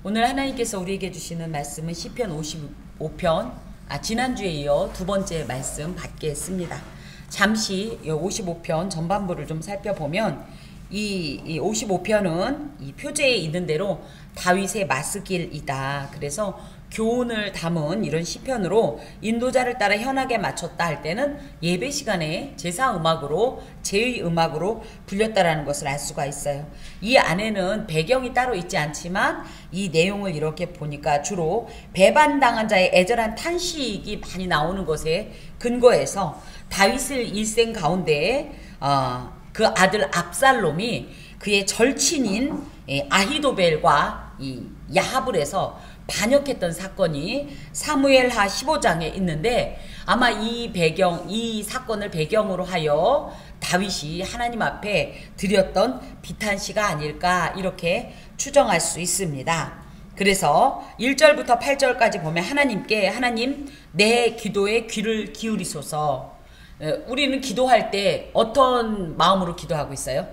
오늘 하나님께서 우리에게 주시는 말씀은 시편 55편, 지난주에 이어 두 번째 말씀 받겠습니다. 잠시 55편 전반부를 좀 살펴보면 이 55편은 이 표제에 있는 대로 다윗의 맞스길이다. 그래서 교훈을 담은 이런 시편으로 인도자를 따라 현악에 맞췄다 할 때는 예배 시간에 제사 음악으로 제의 음악으로 불렸다라는 것을 알 수가 있어요. 이 안에는 배경이 따로 있지 않지만 이 내용을 이렇게 보니까 주로 배반당한 자의 애절한 탄식이 많이 나오는 것에 근거해서 다윗을 일생 가운데 그 아들 압살롬이 그의 절친인 아히도벨과 이 야합을 해서 반역했던 사건이 사무엘하 15장에 있는데 아마 이 사건을 배경으로 하여 다윗이 하나님 앞에 드렸던 비탄시가 아닐까 이렇게 추정할 수 있습니다. 그래서 1절부터 8절까지 보면 하나님 내 기도에 귀를 기울이소서. 우리는 기도할 때 어떤 마음으로 기도하고 있어요?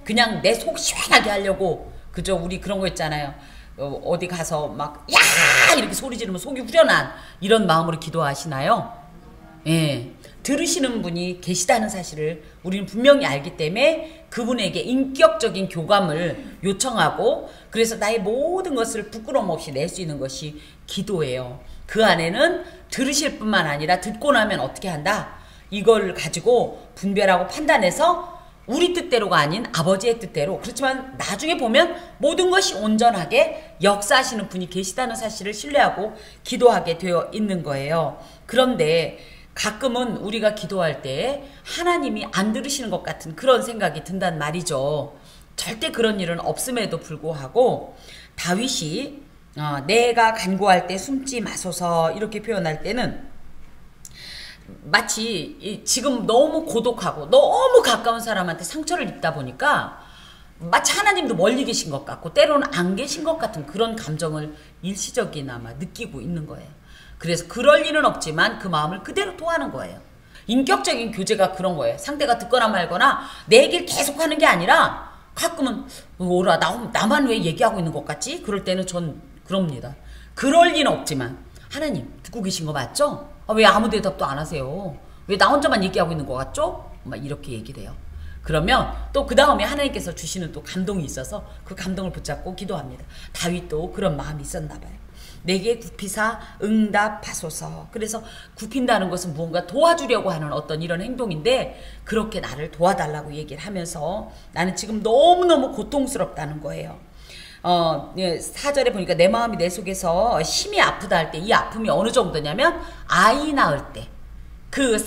그냥 내 속 시원하게 하려고, 그죠? 우리 그런 거 있잖아요. 어디 가서 막 야 이렇게 소리 지르면 속이 후련한 이런 마음으로 기도하시나요? 예, 들으시는 분이 계시다는 사실을 우리는 분명히 알기 때문에 그분에게 인격적인 교감을 요청하고, 그래서 나의 모든 것을 부끄러움 없이 낼 수 있는 것이 기도예요. 그 안에는 들으실 뿐만 아니라 듣고 나면 어떻게 한다? 이걸 가지고 분별하고 판단해서 우리 뜻대로가 아닌 아버지의 뜻대로, 그렇지만 나중에 보면 모든 것이 온전하게 역사하시는 분이 계시다는 사실을 신뢰하고 기도하게 되어 있는 거예요. 그런데 가끔은 우리가 기도할 때 하나님이 안 들으시는 것 같은 그런 생각이 든단 말이죠. 절대 그런 일은 없음에도 불구하고 다윗이 내가 간구할 때 숨지 마소서 이렇게 표현할 때는 마치 지금 너무 고독하고 너무 가까운 사람한테 상처를 입다 보니까 마치 하나님도 멀리 계신 것 같고 때로는 안 계신 것 같은 그런 감정을 일시적이나마 느끼고 있는 거예요. 그래서 그럴 일은 없지만 그 마음을 그대로 토하는 거예요. 인격적인 교제가 그런 거예요. 상대가 듣거나 말거나 내 얘기를 계속하는 게 아니라 가끔은 오라 나만 왜 얘기하고 있는 것 같지? 그럴 때는 전 그럽니다. 그럴 리는 없지만 하나님 듣고 계신 거 맞죠? 왜 아무 대답도 안 하세요? 왜 나 혼자만 얘기하고 있는 것 같죠? 막 이렇게 얘기를 해요. 그러면 또 그 다음에 하나님께서 주시는 또 감동이 있어서 그 감동을 붙잡고 기도합니다. 다윗도 그런 마음이 있었나 봐요. 내게 굽히사 응답하소서. 그래서 굽힌다는 것은 무언가 도와주려고 하는 어떤 이런 행동인데 그렇게 나를 도와달라고 얘기를 하면서 나는 지금 너무너무 고통스럽다는 거예요. 4절에 보니까 내 마음이 내 속에서 심히 아프다 할 때 이 아픔이 어느 정도냐면 아이 낳을 때 그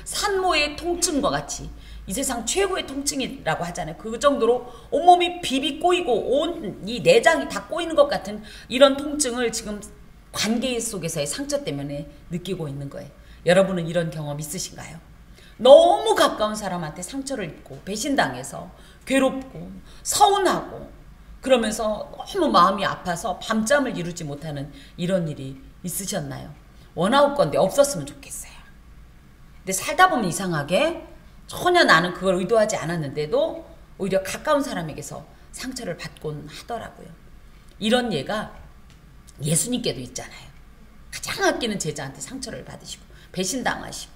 산모의 통증과 같이 이 세상 최고의 통증이라고 하잖아요. 그 정도로 온몸이 비비 꼬이고 온 이 내장이 다 꼬이는 것 같은 이런 통증을 지금 관계 속에서의 상처 때문에 느끼고 있는 거예요. 여러분은 이런 경험 있으신가요? 너무 가까운 사람한테 상처를 입고 배신당해서 괴롭고 서운하고 그러면서 너무 마음이 아파서 밤잠을 이루지 못하는 이런 일이 있으셨나요? 원아웃 건데 없었으면 좋겠어요. 근데 살다 보면 이상하게 전혀 나는 그걸 의도하지 않았는데도 오히려 가까운 사람에게서 상처를 받곤 하더라고요. 이런 예가 예수님께도 있잖아요. 가장 아끼는 제자한테 상처를 받으시고 배신당하시고.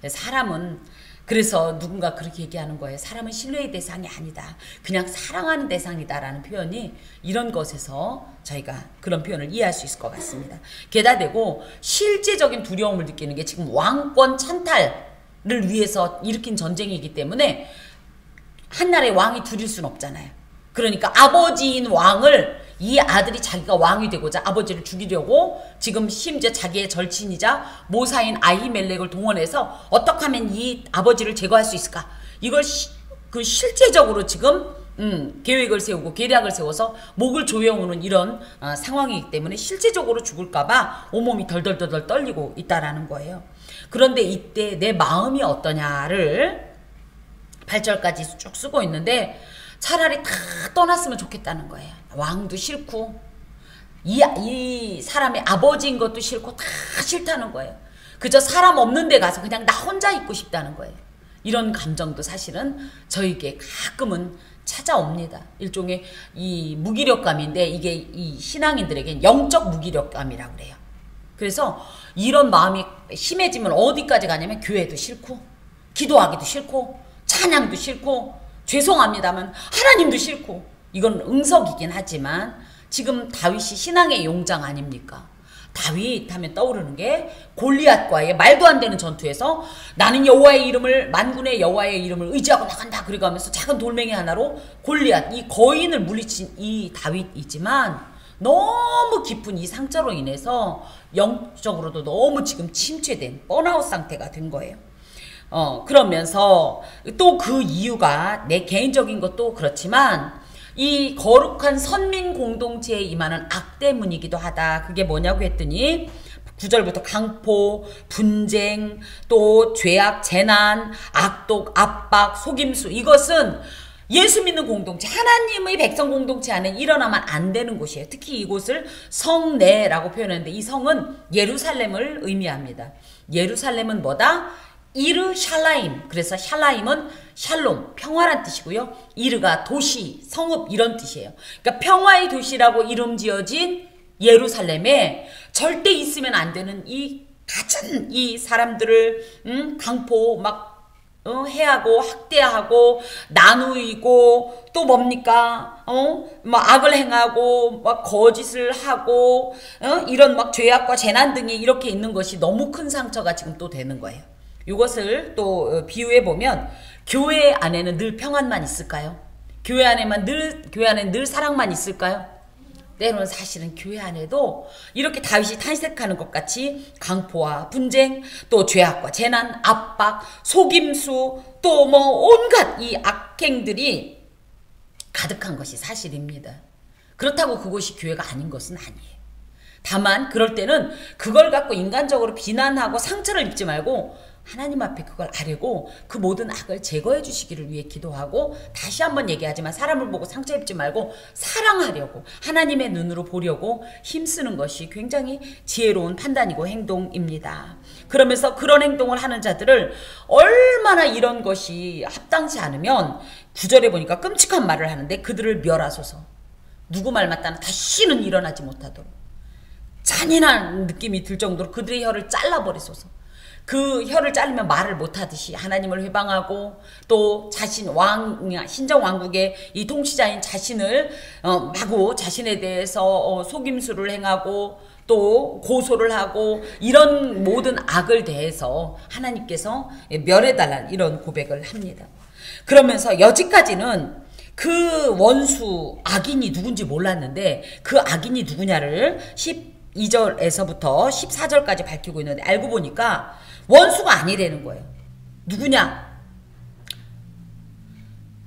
사람은 그래서 누군가 그렇게 얘기하는 거예요. 사람은 신뢰의 대상이 아니다. 그냥 사랑하는 대상이다라는 표현이 이런 것에서 저희가 그런 표현을 이해할 수 있을 것 같습니다. 게다 대고 실제적인 두려움을 느끼는 게 지금 왕권 찬탈을 위해서 일으킨 전쟁이기 때문에 한나라의 왕이 둘일 수는 없잖아요. 그러니까 아버지인 왕을 이 아들이 자기가 왕이 되고자 아버지를 죽이려고 지금 심지어 자기의 절친이자 모사인 아히멜렉을 동원해서 어떻게 하면 이 아버지를 제거할 수 있을까? 이걸 실제적으로 지금 계획을 세우고 계략을 세워서 목을 조여오는 이런 상황이기 때문에 실제적으로 죽을까봐 온몸이 덜덜덜 떨리고 있다라는 거예요. 그런데 이때 내 마음이 어떠냐를 8절까지 쭉 쓰고 있는데 차라리 다 떠났으면 좋겠다는 거예요. 왕도 싫고 이 사람의 아버지인 것도 싫고 다 싫다는 거예요. 그저 사람 없는 데 가서 그냥 나 혼자 있고 싶다는 거예요. 이런 감정도 사실은 저에게 가끔은 찾아옵니다. 일종의 이 무기력감인데 이게 이 신앙인들에겐 영적 무기력감이라고 그래요. 그래서 이런 마음이 심해지면 어디까지 가냐면 교회도 싫고 기도하기도 싫고 찬양도 싫고 죄송합니다만 하나님도 싫고 이건 응석이긴 하지만 지금 다윗이 신앙의 용장 아닙니까? 다윗 하면 떠오르는 게 골리앗과의 말도 안 되는 전투에서 나는 여호와의 이름을 만군의 여호와의 이름을 의지하고 나간다 그래가면서 작은 돌멩이 하나로 골리앗 이 거인을 물리친 이 다윗이지만 너무 깊은 이 상처로 인해서 영적으로도 너무 지금 침체된 번아웃 상태가 된 거예요. 그러면서 또 그 이유가 내 개인적인 것도 그렇지만 이 거룩한 선민 공동체에 임하는 악 때문이기도 하다. 그게 뭐냐고 했더니 9절부터 강포, 분쟁, 또 죄악, 재난, 악독, 압박, 속임수 이것은 예수 믿는 공동체, 하나님의 백성 공동체 안에 일어나면 안 되는 곳이에요. 특히 이곳을 성내라고 표현하는데 이 성은 예루살렘을 의미합니다. 예루살렘은 뭐다? 이르 샬라임. 그래서 샬라임은 샬롬, 평화란 뜻이고요. 이르가 도시, 성읍 이런 뜻이에요. 그러니까 평화의 도시라고 이름 지어진 예루살렘에 절대 있으면 안 되는 이 가진 이 사람들을 강포 막 해하고 학대하고 나누이고 또 뭡니까? 막 악을 행하고 막 거짓을 하고 이런 막 죄악과 재난 등이 이렇게 있는 것이 너무 큰 상처가 지금 또 되는 거예요. 이것을 또 비유해 보면 교회 안에는 늘 평안만 있을까요? 교회 안에는 늘 사랑만 있을까요? 때로는 사실은 교회 안에도 이렇게 다윗이 탄식하는 것 같이 강포와 분쟁, 또 죄악과 재난, 압박, 속임수, 또 뭐 온갖 이 악행들이 가득한 것이 사실입니다. 그렇다고 그것이 교회가 아닌 것은 아니에요. 다만 그럴 때는 그걸 갖고 인간적으로 비난하고 상처를 입지 말고 하나님 앞에 그걸 아뢰고 그 모든 악을 제거해 주시기를 위해 기도하고 다시 한번 얘기하지만 사람을 보고 상처 입지 말고 사랑하려고 하나님의 눈으로 보려고 힘쓰는 것이 굉장히 지혜로운 판단이고 행동입니다. 그러면서 그런 행동을 하는 자들을 얼마나 이런 것이 합당치 않으면 9절에 보니까 끔찍한 말을 하는데 그들을 멸하소서. 누구 말 맞다나 다시는 일어나지 못하도록 잔인한 느낌이 들 정도로 그들의 혀를 잘라버리소서. 그 혀를 자르면 말을 못하듯이 하나님을 회방하고 또 자신 신정 왕국의 이 통치자인 자신을 마구 자신에 대해서 속임수를 행하고 또 고소를 하고 이런 모든 악을 대해서 하나님께서 멸해달라는 이런 고백을 합니다. 그러면서 여지까지는 그 원수 악인이 누군지 몰랐는데 그 악인이 누구냐를 12절에서부터 14절까지 밝히고 있는데 알고 보니까 원수가 아니라는 거예요. 누구냐?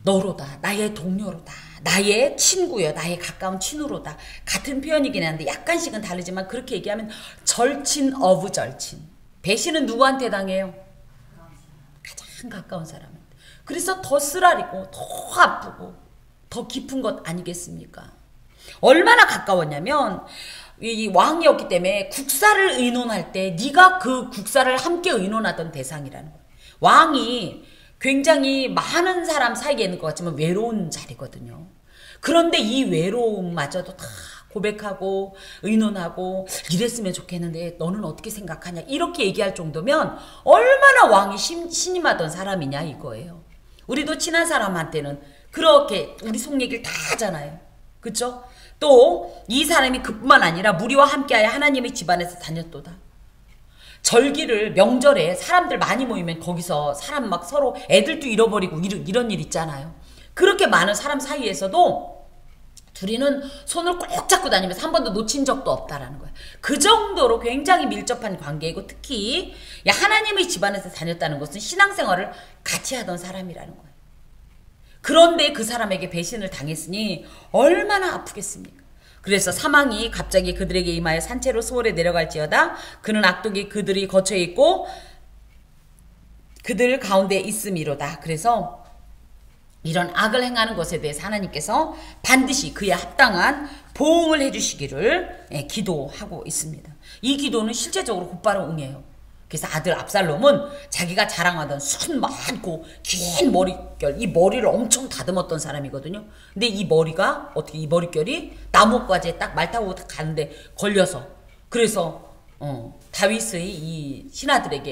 너로다. 나의 동료로다. 나의 친구여. 나의 가까운 친구로다. 같은 표현이긴 한데 약간씩은 다르지만 그렇게 얘기하면 절친 오브 절친. 배신은 누구한테 당해요? 가장 가까운 사람한테. 그래서 더 쓰라리고 더 아프고 더 깊은 것 아니겠습니까? 얼마나 가까웠냐면 이 왕이었기 때문에 국사를 의논할 때 네가 그 국사를 함께 의논하던 대상이라는 거예요. 왕이 굉장히 많은 사람 사이에 있는 것 같지만 외로운 자리거든요. 그런데 이 외로움마저도 다 고백하고 의논하고 이랬으면 좋겠는데 너는 어떻게 생각하냐 이렇게 얘기할 정도면 얼마나 왕이 신임하던 사람이냐 이거예요. 우리도 친한 사람한테는 그렇게 우리 속 얘기를 다 하잖아요. 그쵸? 또 이 사람이 그뿐만 아니라 무리와 함께하여 하나님의 집안에서 다녔도다. 절기를 명절에 사람들 많이 모이면 거기서 사람 막 서로 애들도 잃어버리고 이런 일 있잖아요. 그렇게 많은 사람 사이에서도 둘이는 손을 꼭 잡고 다니면서 한 번도 놓친 적도 없다라는 거예요. 그 정도로 굉장히 밀접한 관계이고 특히 하나님의 집안에서 다녔다는 것은 신앙생활을 같이 하던 사람이라는 거예요. 그런데 그 사람에게 배신을 당했으니 얼마나 아프겠습니까? 그래서 사망이 갑자기 그들에게 임하여 산채로 수월에 내려갈지어다. 그는 악독이 그들이 거처에 있고 그들 가운데 있음이로다. 그래서 이런 악을 행하는 것에 대해서 하나님께서 반드시 그에 합당한 보응을 해주시기를 기도하고 있습니다. 이 기도는 실제적으로 곧바로 응해요. 그래서 아들 압살롬은 자기가 자랑하던 순 많고 긴 머릿결, 이 머리를 엄청 다듬었던 사람이거든요. 근데 이 머리가 어떻게 이 머릿결이 나뭇가지에 딱 말 타고 가는데 걸려서, 그래서 다윗의 이 신하들에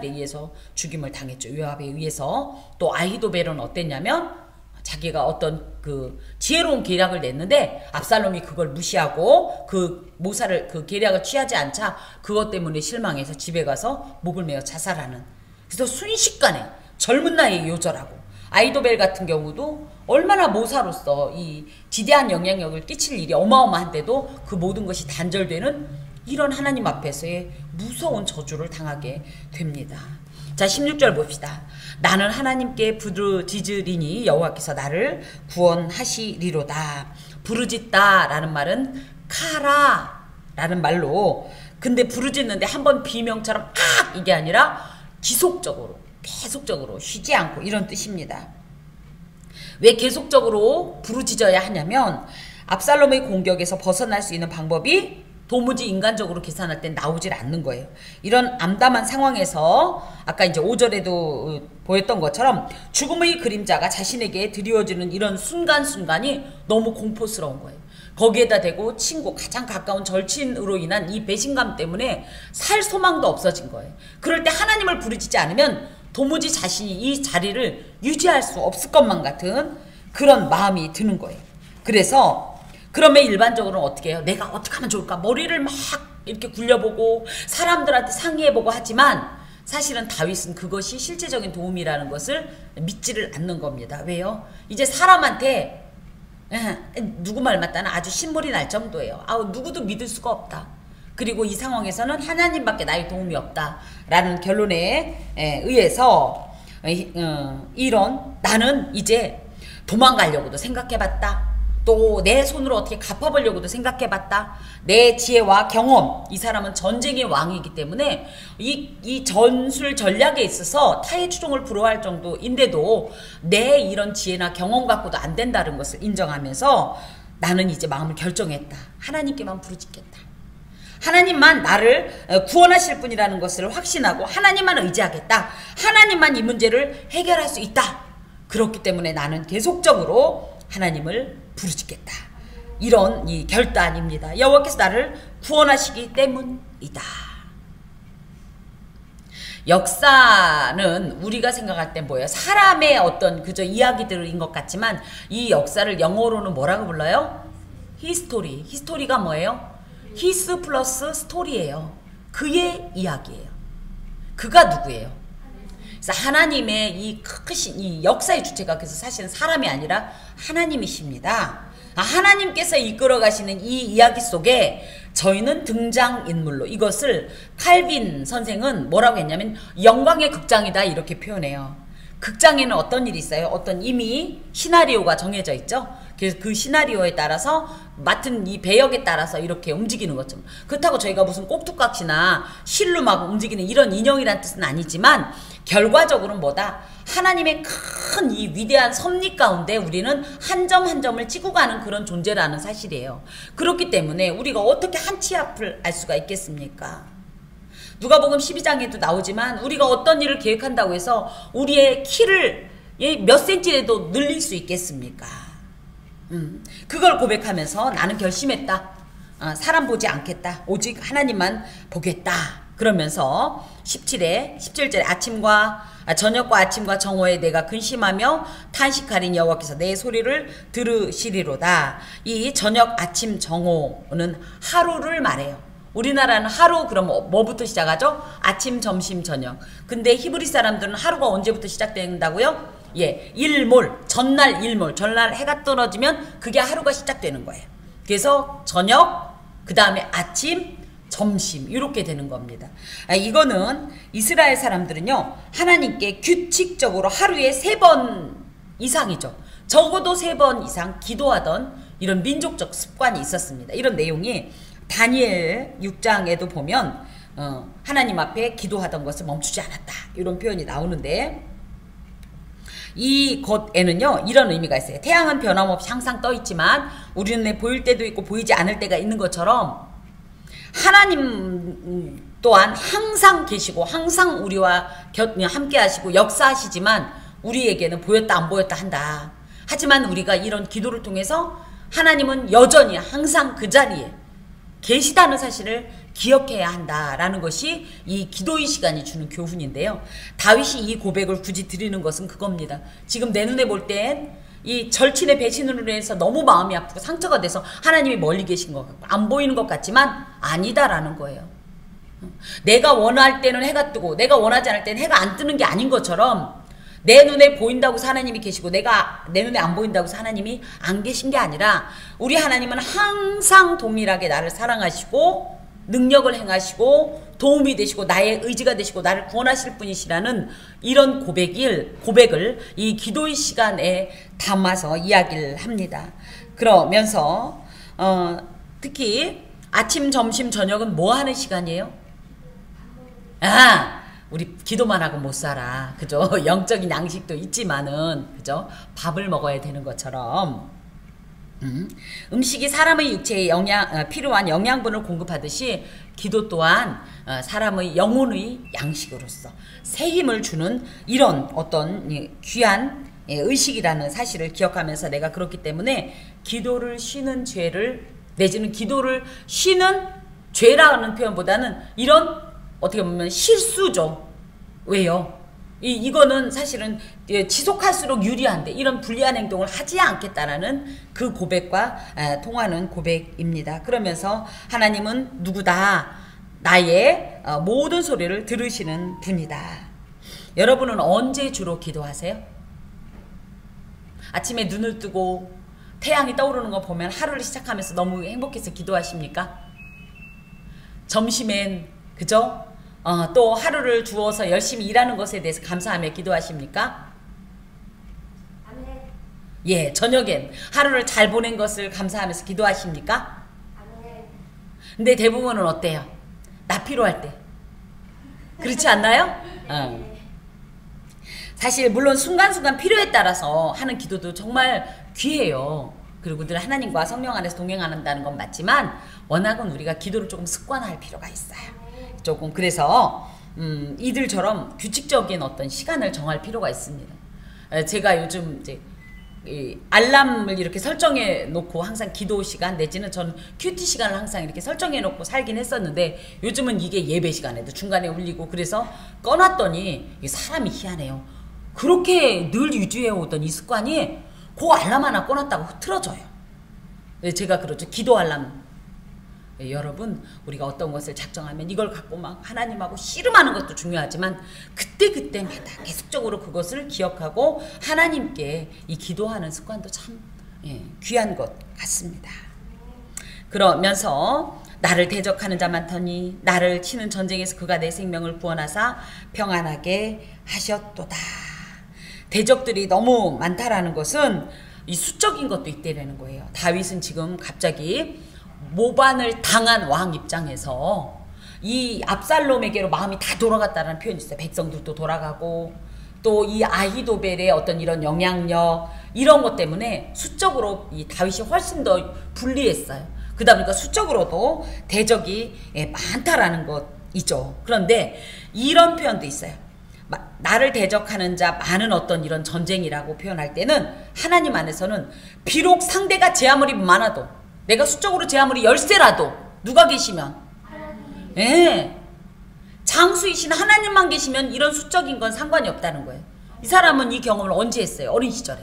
의해서 죽임을 당했죠. 요압에 의해서. 또 아히도벨은 어땠냐면 자기가 어떤 그 지혜로운 계략을 냈는데 압살롬이 그걸 무시하고 그 모사를 그 계략을 취하지 않자 그것 때문에 실망해서 집에 가서 목을 메어 자살하는. 그래서 순식간에 젊은 나이에 요절하고, 아히도벨 같은 경우도 얼마나 모사로서 이 지대한 영향력을 끼칠 일이 어마어마한데도 그 모든 것이 단절되는 이런 하나님 앞에서의 무서운 저주를 당하게 됩니다. 자, 16절 봅시다. 나는 하나님께 부르짖으리니 여호와께서 나를 구원하시리로다. 부르짖다 라는 말은 카라 라는 말로, 근데 부르짖는데 한번 비명처럼 악 이게 아니라 지속적으로 계속적으로 쉬지 않고 이런 뜻입니다. 왜 계속적으로 부르짖어야 하냐면 압살롬의 공격에서 벗어날 수 있는 방법이 도무지 인간적으로 계산할 땐 나오질 않는 거예요. 이런 암담한 상황에서 아까 이제 5절에도 보였던 것처럼 죽음의 그림자가 자신에게 드리워지는 이런 순간순간이 너무 공포스러운 거예요. 거기에다 대고 친구, 가장 가까운 절친으로 인한 이 배신감 때문에 살 소망도 없어진 거예요. 그럴 때 하나님을 부르짖지 않으면 도무지 자신이 이 자리를 유지할 수 없을 것만 같은 그런 마음이 드는 거예요. 그래서 그러면 일반적으로는 어떻게 해요? 내가 어떻게 하면 좋을까? 머리를 막 이렇게 굴려보고 사람들한테 상의해보고 하지만 사실은 다윗은 그것이 실제적인 도움이라는 것을 믿지를 않는 겁니다. 왜요? 이제 사람한테 누구 말 맞다는 아주 신물이 날 정도예요. 누구도 믿을 수가 없다. 그리고 이 상황에서는 하나님밖에 나의 도움이 없다라는 결론에 의해서 이런 나는 이제 도망가려고도 생각해봤다. 또 내 손으로 어떻게 갚아보려고도 생각해봤다. 내 지혜와 경험, 이 사람은 전쟁의 왕이기 때문에 이 전술 전략에 있어서 타의 추종을 부러워할 정도인데도 내 이런 지혜나 경험 갖고도 안 된다는 것을 인정하면서 나는 이제 마음을 결정했다. 하나님께만 부르짖겠다. 하나님만 나를 구원하실 분이라는 것을 확신하고 하나님만 의지하겠다. 하나님만 이 문제를 해결할 수 있다. 그렇기 때문에 나는 계속적으로 하나님을 부르짖겠다. 이런 이 결단입니다. 여호와께서 나를 구원하시기 때문이다. 역사는 우리가 생각할 때 뭐예요? 사람의 어떤 그저 이야기들인 것 같지만 이 역사를 영어로는 뭐라고 불러요? 히스토리. 히스토리가 뭐예요? 히스 플러스 스토리예요. 그의 이야기예요. 그가 누구예요? 그래서 하나님의 이 크신 이 역사의 주체가 그래서 사실은 사람이 아니라 하나님이십니다. 하나님께서 이끌어 가시는 이 이야기 속에 저희는 등장인물로, 이것을 칼빈 선생은 뭐라고 했냐면 영광의 극장이다 이렇게 표현해요. 극장에는 어떤 일이 있어요? 어떤 이미 시나리오가 정해져 있죠. 그래서 그 시나리오에 따라서 맡은 이 배역에 따라서 이렇게 움직이는 거죠. 그렇다고 저희가 무슨 꼭두각시나 실로 막 움직이는 이런 인형이란 뜻은 아니지만 결과적으로는 뭐다? 하나님의 큰 이 위대한 섭리 가운데 우리는 한 점 한 점을 찍고 가는 그런 존재라는 사실이에요. 그렇기 때문에 우리가 어떻게 한 치 앞을 알 수가 있겠습니까? 누가복음 12장에도 나오지만 우리가 어떤 일을 계획한다고 해서 우리의 키를 몇 센치라도 늘릴 수 있겠습니까? 그걸 고백하면서 나는 결심했다. 사람 보지 않겠다. 오직 하나님만 보겠다. 그러면서 17절에 저녁과 아침과 정오에 내가 근심하며 탄식하리니 여호와께서 내 소리를 들으시리로다. 이 저녁, 아침, 정오는 하루를 말해요. 우리나라는 하루 그럼 뭐부터 시작하죠? 아침, 점심, 저녁. 근데 히브리 사람들은 하루가 언제부터 시작된다고요? 예, 일몰, 전날 일몰, 전날 해가 떨어지면 그게 하루가 시작되는 거예요. 그래서 저녁, 그 다음에 아침, 점심 이렇게 되는 겁니다. 이거는 이스라엘 사람들은요 하나님께 규칙적으로 하루에 3번 이상이죠. 적어도 3번 이상 기도하던 이런 민족적 습관이 있었습니다. 이런 내용이 다니엘 6장에도 보면 하나님 앞에 기도하던 것을 멈추지 않았다 이런 표현이 나오는데 이 것에는요 이런 의미가 있어요. 태양은 변함없이 항상 떠 있지만 우리 눈에 보일 때도 있고 보이지 않을 때가 있는 것처럼 하나님도 또한 항상 계시고 항상 우리와 함께 하시고 역사하시지만 우리에게는 보였다 안 보였다 한다. 하지만 우리가 이런 기도를 통해서 하나님은 여전히 항상 그 자리에 계시다는 사실을 기억해야 한다라는 것이 이 기도의 시간이 주는 교훈인데요. 다윗이 이 고백을 굳이 드리는 것은 그겁니다. 지금 내 눈에 볼 땐 이 절친의 배신으로 인해서 너무 마음이 아프고 상처가 돼서 하나님이 멀리 계신 것 같고 안 보이는 것 같지만 아니다라는 거예요. 내가 원할 때는 해가 뜨고 내가 원하지 않을 때는 해가 안 뜨는 게 아닌 것처럼 내 눈에 보인다고 해서 하나님이 계시고 내가 내 눈에 안 보인다고 해서 하나님이 안 계신 게 아니라 우리 하나님은 항상 동일하게 나를 사랑하시고 능력을 행하시고 도움이 되시고 나의 의지가 되시고 나를 구원하실 분이시라는 이런 고백을 이 기도의 시간에 담아서 이야기를 합니다. 그러면서 특히 아침, 점심, 저녁은 뭐 하는 시간이에요? 우리 기도만 하고 못 살아. 그죠? 영적인 양식도 있지만은, 그죠? 밥을 먹어야 되는 것처럼. 음식이 사람의 육체에 필요한 영양분을 공급하듯이 기도 또한 사람의 영혼의 양식으로서 새 힘을 주는 이런 어떤 귀한 의식이라는 사실을 기억하면서 내가 그렇기 때문에 기도를 쉬는 죄를 내지는 기도를 쉬는 죄라는 표현보다는 이런 어떻게 보면 실수죠. 왜요? 이거는 사실은 지속할수록 유리한데 이런 불리한 행동을 하지 않겠다라는 그 고백과 통하는 고백입니다. 그러면서 하나님은 누구다? 나의 모든 소리를 들으시는 분이다. 여러분은 언제 주로 기도하세요? 아침에 눈을 뜨고 태양이 떠오르는 거 보면 하루를 시작하면서 너무 행복해서 기도하십니까? 점심엔 그죠? 또 하루를 주어서 열심히 일하는 것에 대해서 감사하며 기도하십니까? 아멘. 예, 저녁엔 하루를 잘 보낸 것을 감사하면서 기도하십니까? 아멘. 근데 대부분은 어때요? 나 필요할 때. 그렇지 않나요? 사실 물론 순간순간 필요에 따라서 하는 기도도 정말 귀해요. 그리고 늘 하나님과 성령 안에서 동행한다는 건 맞지만 워낙은 우리가 기도를 조금 습관화할 필요가 있어요. 조금 그래서 이들처럼 규칙적인 어떤 시간을 정할 필요가 있습니다. 제가 요즘 이제 알람을 이렇게 설정해 놓고 항상 기도 시간 내지는 저는 큐티 시간을 항상 이렇게 설정해 놓고 살긴 했었는데 요즘은 이게 예배 시간에도 중간에 울리고 그래서 꺼놨더니 사람이 희한해요. 그렇게 늘 유지해 오던 이 습관이 그 알람 하나 꺼놨다고 틀어져요. 제가 그러죠. 기도 알람. 여러분 우리가 어떤 것을 작정하면 이걸 갖고 막 하나님하고 씨름하는 것도 중요하지만 그때마다 계속적으로 그것을 기억하고 하나님께 이 기도하는 습관도 참 귀한 것 같습니다. 그러면서 나를 대적하는 자 많더니 나를 치는 전쟁에서 그가 내 생명을 구원하사 평안하게 하셨도다. 대적들이 너무 많다라는 것은 이 수적인 것도 있다라는 거예요. 다윗은 지금 갑자기 모반을 당한 왕 입장에서 이 압살롬에게로 마음이 다 돌아갔다는 표현이 있어요. 백성들도 돌아가고 또 이 아히도벨의 어떤 이런 영향력 이런 것 때문에 수적으로 이 다윗이 훨씬 더 불리했어요. 그러다 보니까 수적으로도 대적이 많다라는 것이죠. 그런데 이런 표현도 있어요. 나를 대적하는 자 많은 어떤 이런 전쟁이라고 표현할 때는 하나님 안에서는 비록 상대가 제 아무리 많아도 내가 수적으로 제 아무리 열세라도 누가 계시면 장수이신 하나님만 계시면 이런 수적인 건 상관이 없다는 거예요. 이 사람은 이 경험을 언제 했어요? 어린 시절에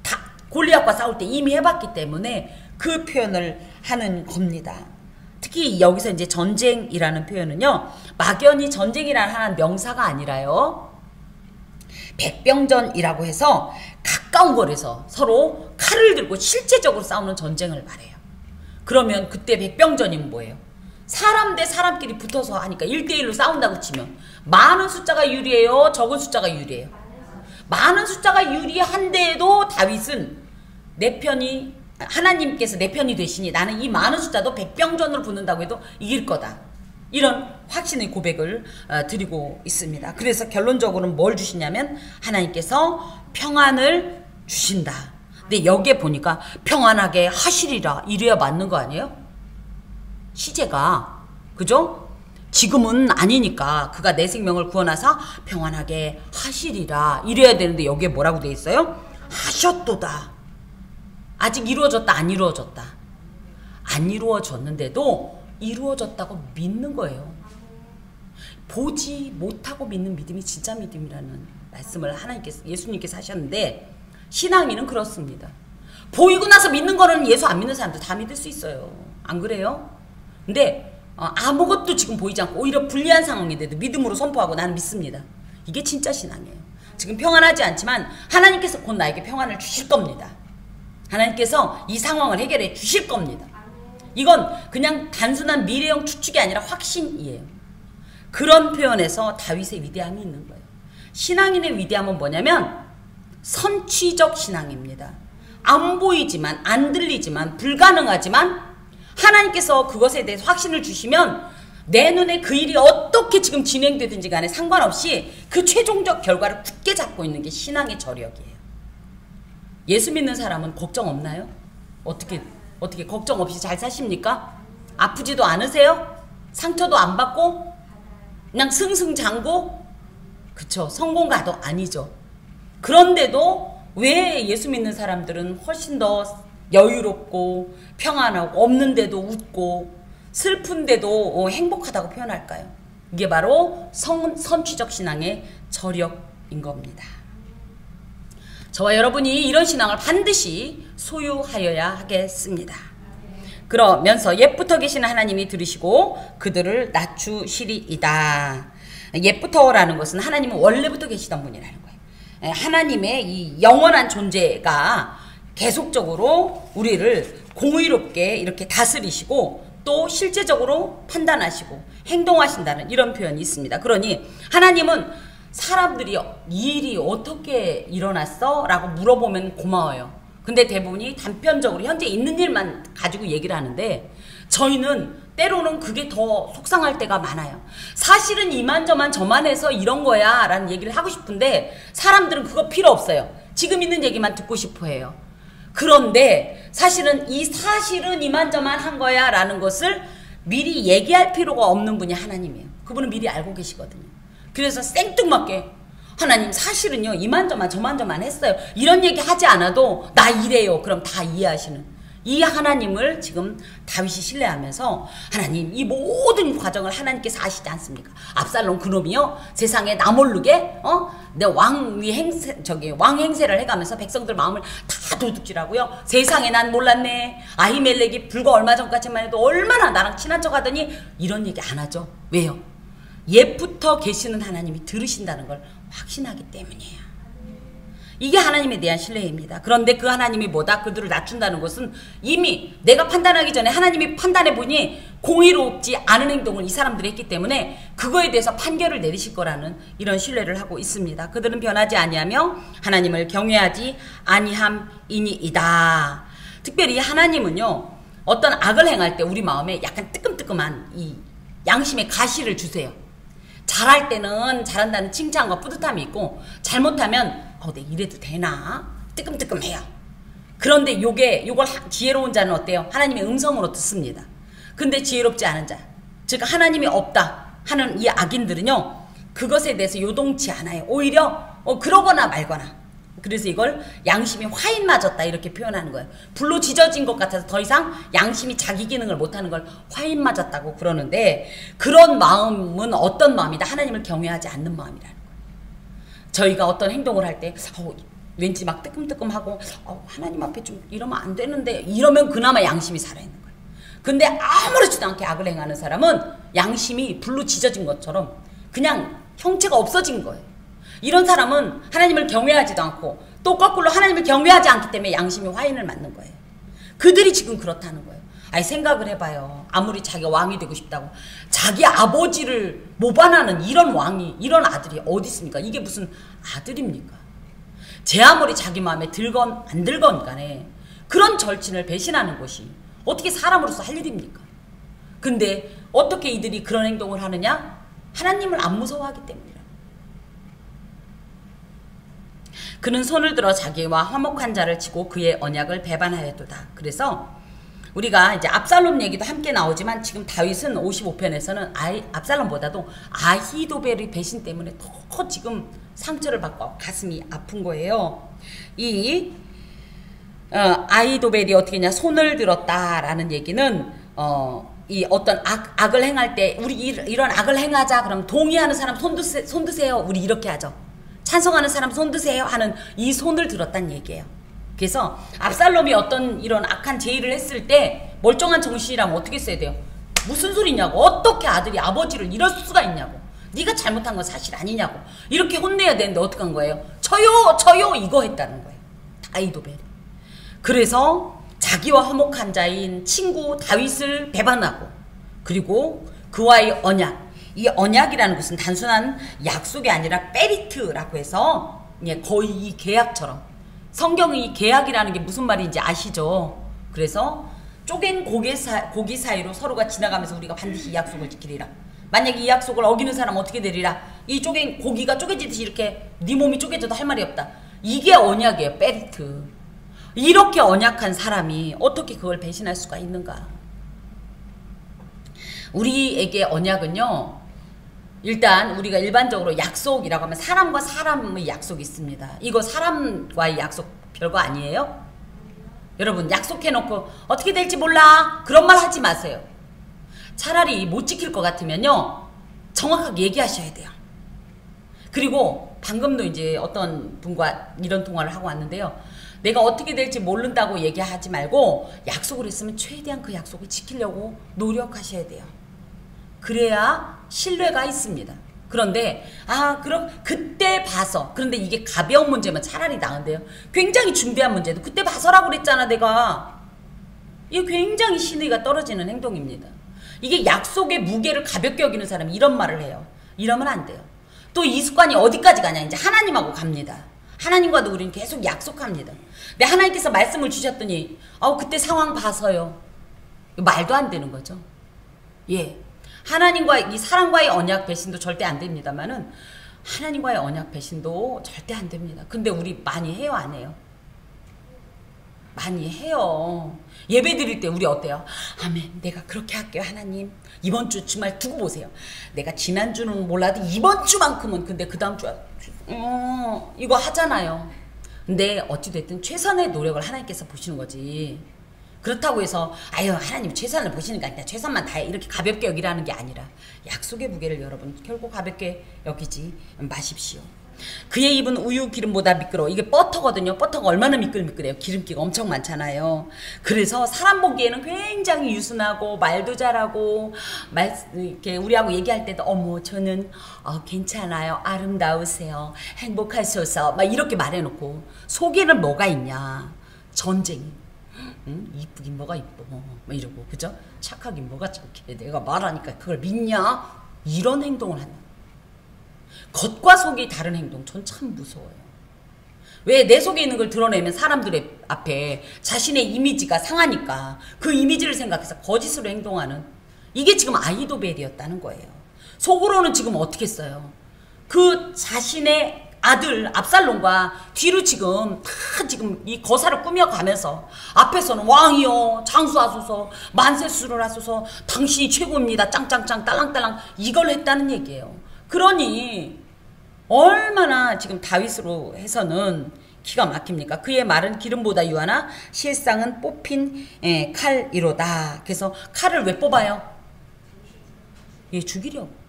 다 골리앗과 싸울 때 이미 해봤기 때문에 그 표현을 하는 겁니다. 특히 여기서 이제 전쟁이라는 표현은요 막연히 전쟁이라는 하나는 명사가 아니라요 백병전이라고 해서 가까운 거리에서 서로 칼을 들고 실제적으로 싸우는 전쟁을 말해요. 그러면 그때 백병전이면 뭐예요? 사람 대 사람끼리 붙어서 하니까 1대1로 싸운다고 치면 많은 숫자가 유리해요? 적은 숫자가 유리해요? 많은 숫자가 유리한데도 다윗은 내 편이 하나님께서 내 편이 되시니 나는 이 많은 숫자도 백병전으로 붙는다고 해도 이길 거다. 이런 확신의 고백을 드리고 있습니다. 그래서 결론적으로는 뭘 주시냐면 하나님께서 평안을 주신다. 근데 여기에 보니까 평안하게 하시리라 이래야 맞는 거 아니에요? 시제가 그죠? 지금은 아니니까 그가 내 생명을 구원하사 평안하게 하시리라 이래야 되는데 여기에 뭐라고 돼 있어요? 하셨도다. 아직 이루어졌다 안 이루어졌다? 안 이루어졌는데도 이루어졌다고 믿는 거예요. 보지 못하고 믿는 믿음이 진짜 믿음이라는 말씀을 하나님께서 예수님께서 하셨는데 신앙인은 그렇습니다. 보이고 나서 믿는 거는 예수 안 믿는 사람들 다 믿을 수 있어요. 안 그래요? 근데 아무것도 지금 보이지 않고 오히려 불리한 상황인데도 믿음으로 선포하고 나는 믿습니다. 이게 진짜 신앙이에요. 지금 평안하지 않지만 하나님께서 곧 나에게 평안을 주실 겁니다. 하나님께서 이 상황을 해결해 주실 겁니다. 이건 그냥 단순한 미래형 추측이 아니라 확신이에요. 그런 표현에서 다윗의 위대함이 있는 거예요. 신앙인의 위대함은 뭐냐면 선취적 신앙입니다. 안 보이지만 안 들리지만 불가능하지만 하나님께서 그것에 대해서 확신을 주시면 내 눈에 그 일이 어떻게 지금 진행되든지 간에 상관없이 그 최종적 결과를 굳게 잡고 있는 게 신앙의 저력이에요. 예수 믿는 사람은 걱정 없나요? 어떻게 걱정 없이 잘 사십니까? 아프지도 않으세요? 상처도 안 받고? 그냥 승승장구? 그쵸, 성공가도 아니죠. 그런데도 왜 예수 믿는 사람들은 훨씬 더 여유롭고 평안하고 없는데도 웃고 슬픈데도 행복하다고 표현할까요? 이게 바로 선취적 신앙의 저력인 겁니다. 저와 여러분이 이런 신앙을 반드시 소유하여야 하겠습니다. 그러면서 옛부터 계시는 하나님이 들으시고 그들을 낮추시리이다. 옛부터라는 것은 하나님은 원래부터 계시던 분이라는 거예요. 하나님의 이 영원한 존재가 계속적으로 우리를 공의롭게 이렇게 다스리시고 또 실제적으로 판단하시고 행동하신다는 이런 표현이 있습니다. 그러니 하나님은 사람들이 이 일이 어떻게 일어났어? 라고 물어보면 고마워요. 근데 대부분이 단편적으로 현재 있는 일만 가지고 얘기를 하는데 저희는 때로는 그게 더 속상할 때가 많아요. 사실은 이만저만 저만해서 이런 거야 라는 얘기를 하고 싶은데 사람들은 그거 필요 없어요. 지금 있는 얘기만 듣고 싶어 해요. 그런데 사실은 이 사실은 이만저만 한 거야 라는 것을 미리 얘기할 필요가 없는 분이 하나님이에요. 그분은 미리 알고 계시거든요. 그래서 생뚱맞게 하나님 사실은요 이만저만 저만저만 했어요. 이런 얘기 하지 않아도 나 이래요. 그럼 다 이해하시는 이 하나님을 지금 다윗이 신뢰하면서 하나님 이 모든 과정을 하나님께서 아시지 않습니까? 압살롬 그놈이요 세상에 나 모르게 내 왕위 행세 왕 행세를 해가면서 백성들 마음을 다 도둑질하고요. 세상에 난 몰랐네. 아히멜렉이 불과 얼마 전까지만 해도 얼마나 나랑 친한 척하더니 이런 얘기 안 하죠. 왜요? 옛부터 계시는 하나님이 들으신다는 걸 확신하기 때문이에요. 이게 하나님에 대한 신뢰입니다. 그런데 그 하나님이 뭐다? 그들을 낮춘다는 것은 이미 내가 판단하기 전에 하나님이 판단해보니 공의롭지 않은 행동을 이 사람들이 했기 때문에 그거에 대해서 판결을 내리실 거라는 이런 신뢰를 하고 있습니다. 그들은 변하지 아니하며 하나님을 경외하지 아니함이니이다. 특별히 하나님은요 어떤 악을 행할 때 우리 마음에 약간 뜨끔뜨끔한 이 양심의 가시를 주세요. 잘할 때는 잘한다는 칭찬과 뿌듯함이 있고 잘못하면 내가 이래도 되나? 뜨끔뜨끔해요. 그런데 요걸 지혜로운 자는 어때요? 하나님의 음성으로 듣습니다. 근데 지혜롭지 않은 자, 즉 하나님이 없다 하는 이 악인들은요 그것에 대해서 요동치 않아요. 오히려 그러거나 말거나. 그래서 이걸 양심이 화인 맞았다 이렇게 표현하는 거예요. 불로 지져진 것 같아서 더 이상 양심이 자기 기능을 못하는 걸 화인 맞았다고 그러는데 그런 마음은 어떤 마음이다? 하나님을 경외하지 않는 마음이라는 거예요. 저희가 어떤 행동을 할 때 왠지 막 뜨끔뜨끔하고 하나님 앞에 좀 이러면 안 되는데 이러면 그나마 양심이 살아있는 거예요. 근데 아무렇지도 않게 악을 행하는 사람은 양심이 불로 지져진 것처럼 그냥 형체가 없어진 거예요. 이런 사람은 하나님을 경외하지도 않고 또 거꾸로 하나님을 경외하지 않기 때문에 양심이 화인을 맞는 거예요. 그들이 지금 그렇다는 거예요. 아니 생각을 해봐요. 아무리 자기가 왕이 되고 싶다고 자기 아버지를 모반하는 이런 왕이 이런 아들이 어디 있습니까? 이게 무슨 아들입니까? 제 아무리 자기 마음에 들건 안 들건 간에 그런 절친을 배신하는 것이 어떻게 사람으로서 할 일입니까? 근데 어떻게 이들이 그런 행동을 하느냐? 하나님을 안 무서워하기 때문이라. 그는 손을 들어 자기와 화목한 자를 치고 그의 언약을 배반하였도다. 그래서 우리가 이제 압살롬 얘기도 함께 나오지만 지금 다윗은 55편에서는 압살롬보다도 아히도벨의 배신 때문에 더 지금 상처를 받고 가슴이 아픈 거예요. 이 아히도벨이 어떻게 했냐, 손을 들었다라는 얘기는 이 어떤 악을 행할 때 우리 이런 악을 행하자 그럼 동의하는 사람 손 드세요. 우리 이렇게 하죠. 찬성하는 사람 손 드세요 하는 이 손을 들었다는 얘기예요. 그래서 압살롬이 어떤 이런 악한 제의를 했을 때 멀쩡한 정신이라면 어떻게 써야 돼요? 무슨 소리냐고, 어떻게 아들이 아버지를 이럴 수가 있냐고, 네가 잘못한 건 사실 아니냐고 이렇게 혼내야 되는데 어떻게 한 거예요? 저요 이거 했다는 거예요. 아히도벨이. 그래서 자기와 화목한 자인 친구 다윗을 배반하고, 그리고 그와의 언약, 이 언약이라는 것은 단순한 약속이 아니라 페리트라고 해서 거의 이 계약처럼, 성경의 계약이라는 게 무슨 말인지 아시죠? 그래서 쪼갠 고기 사이로 서로가 지나가면서 우리가 반드시 이 약속을 지키리라. 만약에 이 약속을 어기는 사람 어떻게 되리라. 이 쪼갠 고기가 쪼개지듯이 이렇게 네 몸이 쪼개져도 할 말이 없다. 이게 언약이에요. 페리트. 이렇게 언약한 사람이 어떻게 그걸 배신할 수가 있는가. 우리에게 언약은요, 일단 우리가 일반적으로 약속이라고 하면 사람과 사람의 약속이 있습니다. 이거 사람과의 약속 별거 아니에요? 여러분, 약속해놓고 어떻게 될지 몰라 그런 말 하지 마세요. 차라리 못 지킬 것 같으면요 정확하게 얘기하셔야 돼요. 그리고 방금도 이제 어떤 분과 이런 통화를 하고 왔는데요, 내가 어떻게 될지 모른다고 얘기하지 말고 약속을 했으면 최대한 그 약속을 지키려고 노력하셔야 돼요. 그래야 신뢰가 있습니다. 그런데 그럼 그때 봐서, 그런데 이게 가벼운 문제면 차라리 나은데요, 굉장히 중대한 문제도 그때 봐서라고 그랬잖아 내가. 이게 굉장히 신의가 떨어지는 행동입니다. 이게 약속의 무게를 가볍게 여기는 사람이 이런 말을 해요. 이러면 안 돼요. 또 이 습관이 어디까지 가냐, 이제 하나님하고 갑니다. 하나님과도 우리는 계속 약속합니다. 근데 하나님께서 말씀을 주셨더니 그때 상황 봐서요, 말도 안 되는 거죠. 예, 하나님과 이 사람과의 언약 배신도 절대 안 됩니다만은 하나님과의 언약 배신도 절대 안 됩니다. 근데 우리 많이 해요, 안 해요? 많이 해요. 예배 드릴 때 우리 어때요? 아멘, 내가 그렇게 할게요 하나님. 이번 주 주말 두고 보세요. 내가 지난주는 몰라도 이번 주만큼은, 근데 그 다음 주에 이거 하잖아요. 근데 어찌됐든 최선의 노력을 하나님께서 보시는 거지. 그렇다고 해서 하나님 최선을 보시니까 그냥 최선만 다해 이렇게 가볍게 여기라는 게 아니라, 약속의 무게를 여러분 결코 가볍게 여기지 마십시오. 그의 입은 우유 기름보다 미끄러워. 이게 버터거든요. 버터가 얼마나 미끌미끌해요. 기름기가 엄청 많잖아요. 그래서 사람 보기에는 굉장히 유순하고 말도 잘하고 이렇게 우리하고 얘기할 때도 어머 저는 괜찮아요, 아름다우세요, 행복하소서 막 이렇게 말해놓고 속에는 뭐가 있냐, 전쟁. 이쁘긴 뭐가 이뻐 막 이러고, 그죠? 착하긴 뭐가 착해, 내가 말하니까 그걸 믿냐, 이런 행동을 한다. 겉과 속이 다른 행동, 전 참 무서워요. 왜? 내 속에 있는 걸 드러내면 사람들의 앞에 자신의 이미지가 상하니까 그 이미지를 생각해서 거짓으로 행동하는, 이게 지금 아히도벨이었다는 거예요. 속으로는 지금 어떻게 했어요? 그 자신의 아들 압살롬과 뒤로 지금 다 지금 이 거사를 꾸며가면서 앞에서는 왕이여 장수하소서, 만세수를 하소서, 당신이 최고입니다, 짱짱짱 딸랑딸랑, 이걸 했다는 얘기예요. 그러니 얼마나 지금 다윗으로 해서는 기가 막힙니까? 그의 말은 기름보다 유하나 실상은 뽑힌 칼이로다. 그래서 칼을 왜 뽑아요? 죽이려고.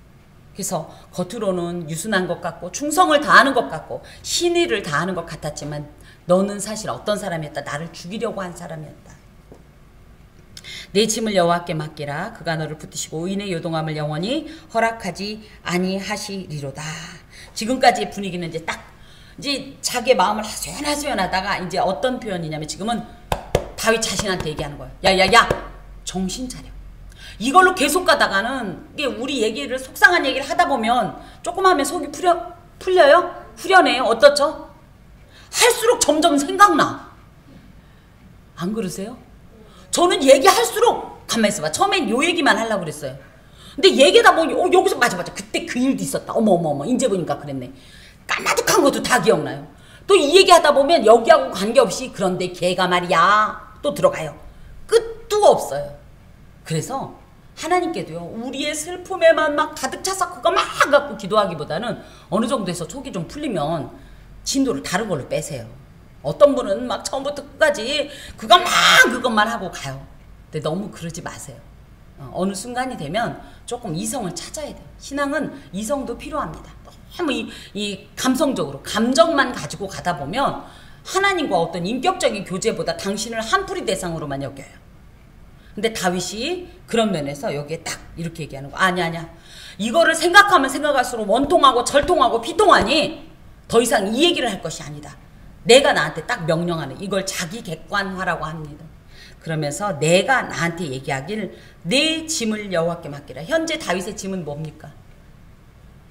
그래서 겉으로는 유순한 것 같고 충성을 다하는 것 같고 신의를 다하는 것 같았지만 너는 사실 어떤 사람이었다? 나를 죽이려고 한 사람이었다. 내 짐을 여호와께 맡기라. 그가 너를 붙드시고 의인의 요동함을 영원히 허락하지 아니하시리로다. 지금까지의 분위기는 이제 자기의 마음을 하소연하다가 이제 어떤 표현이냐면 지금은 다윗 자신한테 얘기하는 거예요. 야야야, 정신 차려. 이걸로 계속 가다가는 이게 우리 얘기를, 속상한 얘기를 하다 보면 조금 하면 속이 풀려요? 후련해요? 어떻죠? 할수록 점점 생각나. 안 그러세요? 저는 얘기할수록, 가만히 있어봐, 처음엔 요 얘기만 하려고 그랬어요. 근데 얘기하다 보니 여기서 맞아 그때 그 일도 있었다, 어머 이제 보니까 그랬네. 까마득한 것도 다 기억나요. 또 이 얘기하다 보면 여기하고 관계없이 그런데 걔가 말이야 또 들어가요. 끝도 1도 없어요. 그래서 하나님께도요, 우리의 슬픔에만 막 가득 차서 그거 막 갖고 기도하기보다는 어느 정도에서 속이 좀 풀리면 진도를 다른 걸로 빼세요. 어떤 분은 막 처음부터 끝까지 그것만 하고 가요. 근데 너무 그러지 마세요. 어느 순간이 되면 조금 이성을 찾아야 돼요. 신앙은 이성도 필요합니다. 너무 이 감성적으로 감정만 가지고 가다 보면 하나님과 어떤 인격적인 교제보다 당신을 한풀이 대상으로만 여겨요. 근데 다윗이 그런 면에서 여기에 딱 이렇게 얘기하는 거. 아니야. 이거를 생각하면 생각할수록 원통하고 절통하고 비통하니 더 이상 이 얘기를 할 것이 아니다. 내가 나한테 딱 명령하는 이걸 자기 객관화라고 합니다. 그러면서 내가 나한테 얘기하길 내 짐을 여호와께 맡기라. 현재 다윗의 짐은 뭡니까?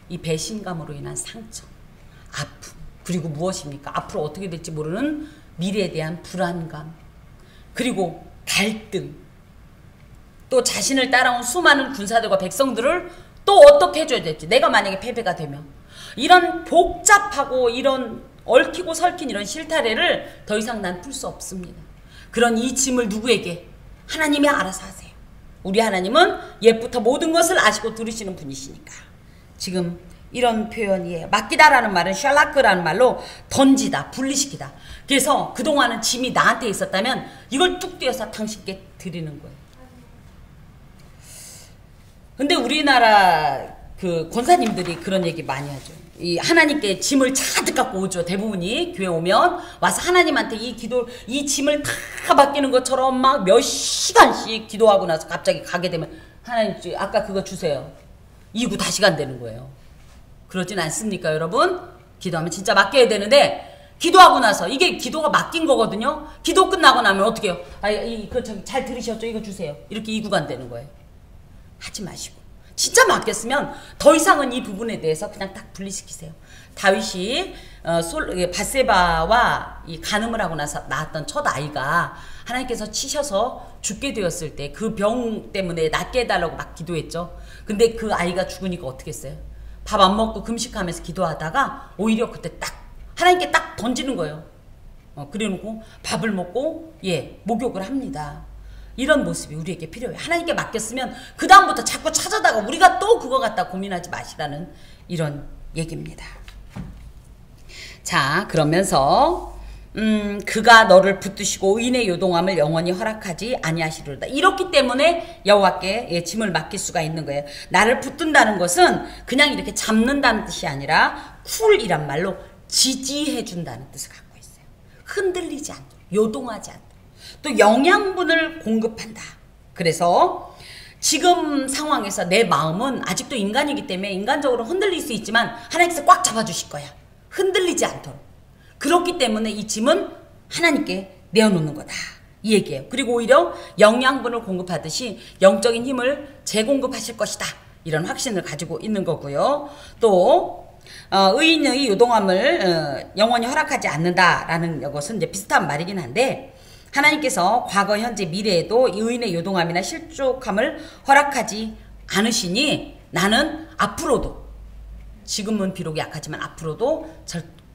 이 배신감으로 인한 상처, 아픔, 그리고 무엇입니까? 앞으로 어떻게 될지 모르는 미래에 대한 불안감, 그리고 갈등, 또 자신을 따라온 수많은 군사들과 백성들을 또 어떻게 해줘야 될지, 내가 만약에 패배가 되면 이런 복잡하고 이런 얽히고 설킨 이런 실타래를 더 이상 난 풀 수 없습니다. 그런 이 짐을 누구에게? 하나님이 알아서 하세요. 우리 하나님은 옛부터 모든 것을 아시고 들으시는 분이시니까. 지금 이런 표현이에요. 맡기다라는 말은 샬라크라는 말로 던지다, 분리시키다. 그래서 그동안은 짐이 나한테 있었다면 이걸 뚝 떼어서 당신께 드리는 거예요. 근데 우리나라 그 권사님들이 그런 얘기 많이 하죠. 이 하나님께 짐을 가득 갖고 오죠. 대부분이 교회 오면 와서 하나님한테 이 짐을 다 맡기는 것처럼 막 몇 시간씩 기도하고 나서 갑자기 가게 되면 하나님 아까 그거 주세요. 이구 다시 간다는 거예요. 그러진 않습니까, 여러분? 기도하면 진짜 맡겨야 되는데 기도하고 나서 이게 기도가 맡긴 거거든요. 기도 끝나고 나면 어떻게 해요? 잘 들으셨죠? 이거 주세요. 이렇게 이구 간다는 거예요. 하지 마시고 진짜 맡겼으면 더 이상은 이 부분에 대해서 그냥 딱 분리시키세요. 다윗이 밧세바와 이 간음을 하고 나서 낳았던 첫 아이가 하나님께서 치셔서 죽게 되었을 때 그 병 때문에 낫게 해달라고 막 기도했죠. 근데 그 아이가 죽으니까 어떻게 했어요? 밥 안 먹고 금식하면서 기도하다가 오히려 그때 딱 하나님께 딱 던지는 거예요. 그래놓고 밥을 먹고 목욕을 합니다. 이런 모습이 우리에게 필요해요. 하나님께 맡겼으면 그 다음부터 자꾸 찾아다가 우리가 또 그거 갖다 고민하지 마시라는 이런 얘기입니다. 자, 그러면서 그가 너를 붙드시고 의인의 요동함을 영원히 허락하지 아니하시리로다. 이렇기 때문에 여호와께 짐을 맡길 수가 있는 거예요. 나를 붙든다는 것은 그냥 이렇게 잡는다는 뜻이 아니라 쿨이란 말로 지지해 준다는 뜻을 갖고 있어요. 흔들리지 않도록, 요동하지 않도록. 또 영양분을 공급한다. 그래서 지금 상황에서 내 마음은 아직도 인간이기 때문에 인간적으로 흔들릴 수 있지만 하나님께서 꽉 잡아주실 거야. 흔들리지 않도록. 그렇기 때문에 이 짐은 하나님께 내어놓는 거다. 이 얘기예요. 그리고 오히려 영양분을 공급하듯이 영적인 힘을 재공급하실 것이다. 이런 확신을 가지고 있는 거고요. 또 의인의 요동함을 영원히 허락하지 않는다라는 것은 이제 비슷한 말이긴 한데 하나님께서 과거, 현재, 미래에도 의인의 요동함이나 실족함을 허락하지 않으시니 나는 앞으로도 지금은 비록 약하지만 앞으로도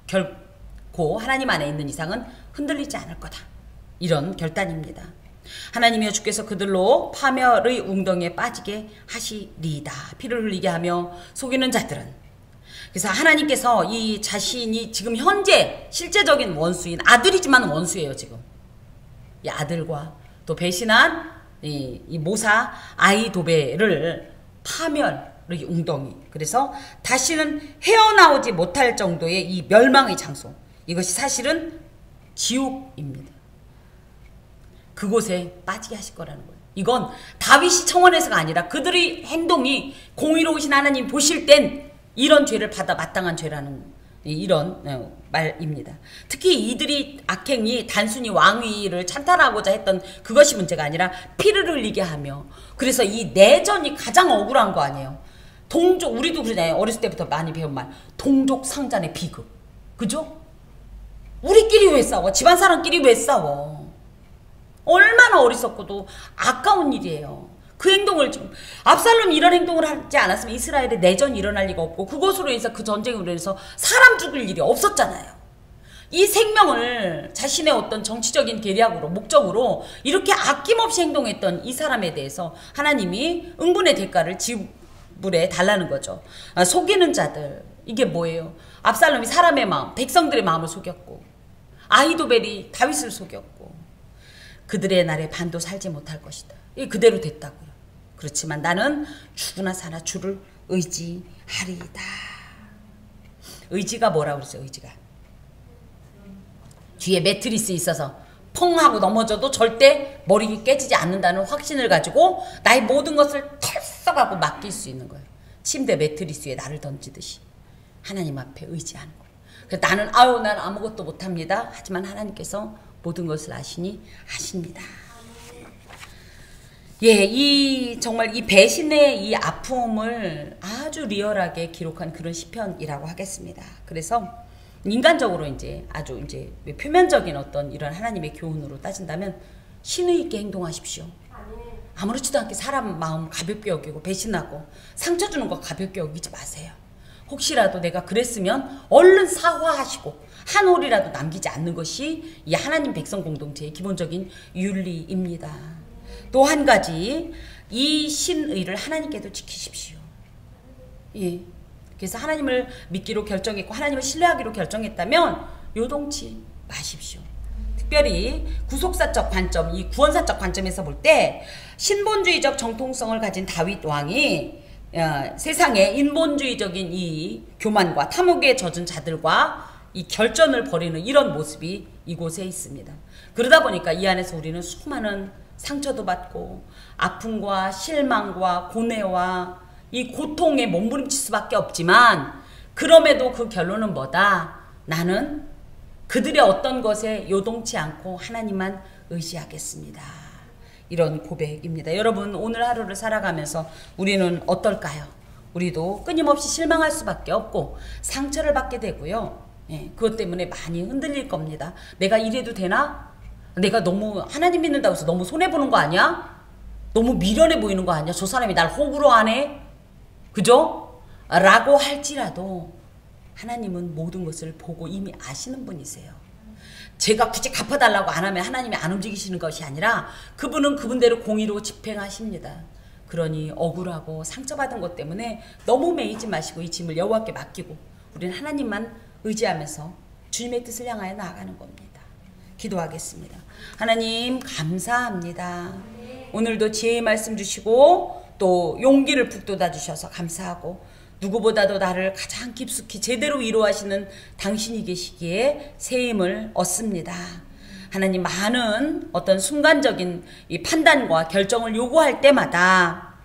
결코 하나님 안에 있는 이상은 흔들리지 않을 거다. 이런 결단입니다. 하나님이여 주께서 그들로 파멸의 웅덩이에 빠지게 하시리이다. 피를 흘리게 하며 속이는 자들은. 그래서 하나님께서 이 자신이 지금 현재 실제적인 원수인 아들이지만 원수예요. 지금 이 아들과 또 배신한 이 모사 아이도베를 파멸의 웅덩이, 그래서 다시는 헤어나오지 못할 정도의 이 멸망의 장소, 이것이 사실은 지옥입니다. 그곳에 빠지게 하실 거라는 거예요. 이건 다윗이 청원해서가 아니라 그들의 행동이 공의로우신 하나님 보실 땐 이런 죄를 받아 마땅한 죄라는 이런 말입니다. 특히 이들이 악행이 단순히 왕위를 찬탈하고자 했던 그것이 문제가 아니라 피를 흘리게 하며, 그래서 이 내전이 가장 억울한 거 아니에요. 우리도 그러잖아요. 어렸을 때부터 많이 배운 말, 동족 상잔의 비극. 그죠? 우리끼리 왜 싸워? 집안 사람끼리 왜 싸워? 얼마나 어리석고도 아까운 일이에요. 그 행동을 지금 압살롬이 이런 행동을 하지 않았으면 이스라엘에 내전이 일어날 리가 없고 그것으로 인해서 그 전쟁으로 인해서 사람 죽을 일이 없었잖아요. 이 생명을 자신의 어떤 정치적인 계략으로 목적으로 이렇게 아낌없이 행동했던 이 사람에 대해서 하나님이 응분의 대가를 지불해 달라는 거죠. 속이는 자들, 이게 뭐예요? 압살롬이 사람의 마음, 백성들의 마음을 속였고, 아히도벨이 다윗을 속였고, 그들의 날에 반도 살지 못할 것이다. 이게 그대로 됐다고요. 그렇지만 나는 죽으나 사나 주를 의지하리이다. 의지가 뭐라고 그러죠? 의지가 뒤에 매트리스 있어서 펑 하고 넘어져도 절대 머리 깨지지 않는다는 확신을 가지고 나의 모든 것을 털썩하고 맡길 수 있는 거예요. 침대 매트리스 위에 나를 던지듯이 하나님 앞에 의지하는 거예요. 그래서 나는 난 아무것도 못합니다. 하지만 하나님께서 모든 것을 아시니 하십니다. 예, 정말 이 배신의 이 아픔을 아주 리얼하게 기록한 그런 시편이라고 하겠습니다. 그래서 인간적으로 아주 표면적인 어떤 이런 하나님의 교훈으로 따진다면 신의 있게 행동하십시오. 아무렇지도 않게 사람 마음 가볍게 여기고 배신하고 상처 주는 거 가볍게 여기지 마세요. 혹시라도 내가 그랬으면 얼른 사과하시고 한 올이라도 남기지 않는 것이 이 하나님 백성 공동체의 기본적인 윤리입니다. 또 한 가지, 이 신의를 하나님께도 지키십시오. 예. 그래서 하나님을 믿기로 결정했고 하나님을 신뢰하기로 결정했다면 요동치 마십시오. 특별히 구속사적 관점, 이 구원사적 관점에서 볼 때 신본주의적 정통성을 가진 다윗 왕이 세상의 인본주의적인 이 교만과 탐욕에 젖은 자들과 이 결전을 벌이는 이런 모습이 이곳에 있습니다. 그러다 보니까 이 안에서 우리는 수많은 상처도 받고 아픔과 실망과 고뇌와 이 고통에 몸부림칠 수밖에 없지만, 그럼에도 그 결론은 뭐다? 나는 그들의 어떤 것에 요동치 않고 하나님만 의지하겠습니다. 이런 고백입니다. 여러분, 오늘 하루를 살아가면서 우리는 어떨까요? 우리도 끊임없이 실망할 수밖에 없고 상처를 받게 되고요. 예, 그것 때문에 많이 흔들릴 겁니다. 내가 이래도 되나? 내가 너무 하나님 믿는다고 해서 너무 손해보는 거 아니야? 너무 미련해 보이는 거 아니야? 저 사람이 날 호구로 하네? 그죠? 라고 할지라도 하나님은 모든 것을 보고 이미 아시는 분이세요. 제가 굳이 갚아달라고 안 하면 하나님이 안 움직이시는 것이 아니라 그분은 그분대로 공의로 집행하십니다. 그러니 억울하고 상처받은 것 때문에 너무 매이지 마시고 이 짐을 여호와께 맡기고 우리는 하나님만 의지하면서 주님의 뜻을 향하여 나아가는 겁니다. 기도하겠습니다. 하나님 감사합니다. 오늘도 지혜의 말씀 주시고 또 용기를 북돋아 주셔서 감사하고, 누구보다도 나를 가장 깊숙이 제대로 위로하시는 당신이 계시기에 새 힘을 얻습니다. 하나님, 많은 어떤 순간적인 이 판단과 결정을 요구할 때마다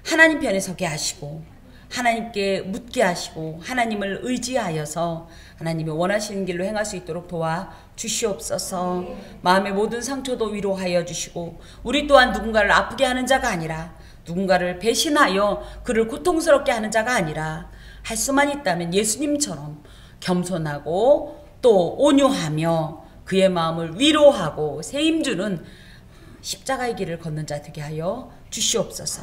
하나님 편에 서게 하시고 하나님께 묻게 하시고 하나님을 의지하여서 하나님이 원하시는 길로 행할 수 있도록 도와 주시옵소서. 마음의 모든 상처도 위로하여 주시고, 우리 또한 누군가를 아프게 하는 자가 아니라, 누군가를 배신하여 그를 고통스럽게 하는 자가 아니라, 할 수만 있다면 예수님처럼 겸손하고 또 온유하며 그의 마음을 위로하고 새 힘 주는 십자가의 길을 걷는 자 되게 하여 주시옵소서.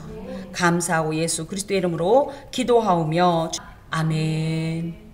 감사하고 예수 그리스도의 이름으로 기도하오며 아멘.